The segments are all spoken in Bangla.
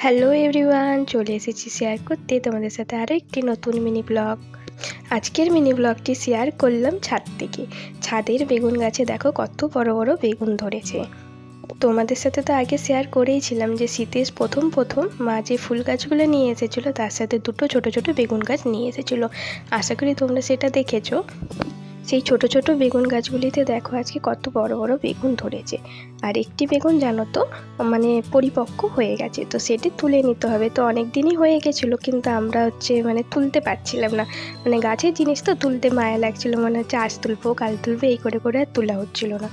হ্যালো এভরিওয়ান, চলে এসেছি শেয়ার করতে তোমাদের সাথে আরও একটি নতুন মিনি ব্লগ। আজকের মিনি ব্লগটি শেয়ার করলাম ছাদ থেকে। ছাদের বেগুন গাছে দেখো কত বড় বড় বেগুন ধরেছে। তোমাদের সাথে তো আগে শেয়ার করেইছিলাম যে শীতের প্রথম মা যে ফুল গাছগুলো নিয়ে এসেছিলো তার সাথে দুটো ছোট ছোট বেগুন গাছ নিয়ে এসেছিলো। আশা করি তোমরা সেটা দেখেছো। সেই ছোট ছোট বেগুন গাছগুলিতে দেখো আজকে কত বড় বড় বেগুন ধরেছে। আর একটি বেগুন জানো তো পরিপক্ক হয়ে গেছে, তো সেটি তুলে নিতে হবে। তো অনেক দিনই হয়ে গেছিলো, কিন্তু আমরা তুলতে পারছিলাম না। গাছের জিনিস তো তুলতে মায়া লাগছিল, মনে হচ্ছে আজ তুলবো কাল তুলবো এই করে করে আর তোলা হচ্ছিল না।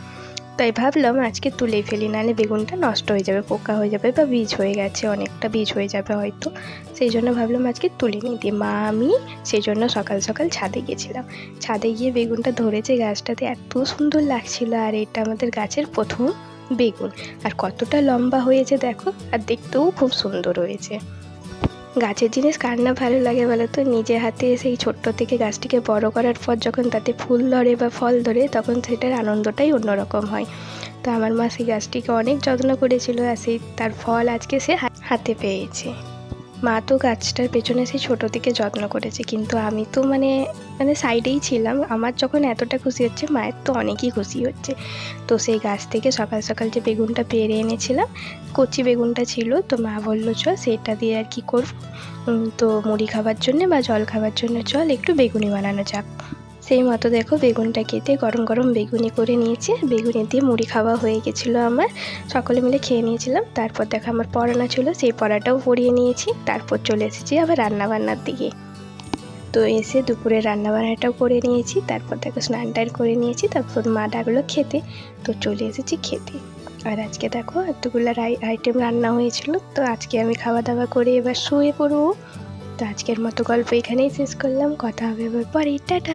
তাই ভাবলাম আজকে তুলেই ফেলি, নাহলে বেগুনটা নষ্ট হয়ে যাবে, পোকা হয়ে যাবে, বা বীজ হয়ে গেছে, অনেকটা বীজ হয়ে যাবে হয়তো। সেই জন্য ভাবলাম আজকে তুলে নিই দিয়ে মা আমি সেই জন্য সকাল সকাল ছাদে গেছিলাম। ছাদে গিয়ে বেগুনটা ধরেছে গাছটাতে, এত সুন্দর লাগছিল। আর এটা আমাদের গাছের প্রথম বেগুন, আর কতটা লম্বা হয়েছে দেখো, আর দেখতেও খুব সুন্দর হয়েছে। গাছের জিনিস কার না ভালো লাগে বলো তো? নিজে হাতে সেই ছোট্ট থেকে গাছটিকে বড় করার পর যখন তাতে ফুল ধরে বা ফল ধরে, তখন সেটার আনন্দটাই অন্যরকম হয়। তো আমার মা সেই গাছটিকে অনেক যত্ন করেছিল, আর সেই তার ফল আজকে সে হাতে পেয়েছে। মা তো গাছটার পেছনে সেই ছোটো থেকে যত্ন করেছে, কিন্তু আমি তো সাইডেই ছিলাম। আমার যখন এতটা খুশি হচ্ছে, মায়ের তো অনেকই খুশি হচ্ছে। তো সেই গাছ থেকে সকাল সকাল যে বেগুনটা পেড়ে এনেছিলাম, কচি বেগুনটা ছিল, তো মা বললো চ সেটা দিয়ে আর কি করব, তো মুড়ি খাবার জন্য বা জল খাবার জন্য চল একটু বেগুনি বানানো যাক। সেই মতো দেখো বেগুনটা কেটে গরম গরম বেগুনি করে নিয়েছি। বেগুনি দিয়ে মুড়ি খাওয়া হয়ে গেছিলো আমার, সকলে মিলে খেয়ে নিয়েছিলাম। তারপর দেখো আমার পড়ানো ছিল, সেই পড়াটাও পড়িয়ে নিয়েছি। তারপর চলে এসেছি আবার রান্নাবান্নার দিকে। তো এসে দুপুরে রান্নাবান্নাটাও করে নিয়েছি। তারপর দেখো স্নান টান করে নিয়েছি। তারপর মা ডাকলো খেতে, তো চলে এসেছি খেতে। আর আজকে দেখো এতগুলো আইটেম রান্না হয়েছিল। তো আজকে আমি খাওয়া দাওয়া করে এবার শুয়ে পড়বো। তো আজকের মতো গল্প এখানেই শেষ করলাম, কথা হবে এবার পরে, টাটা।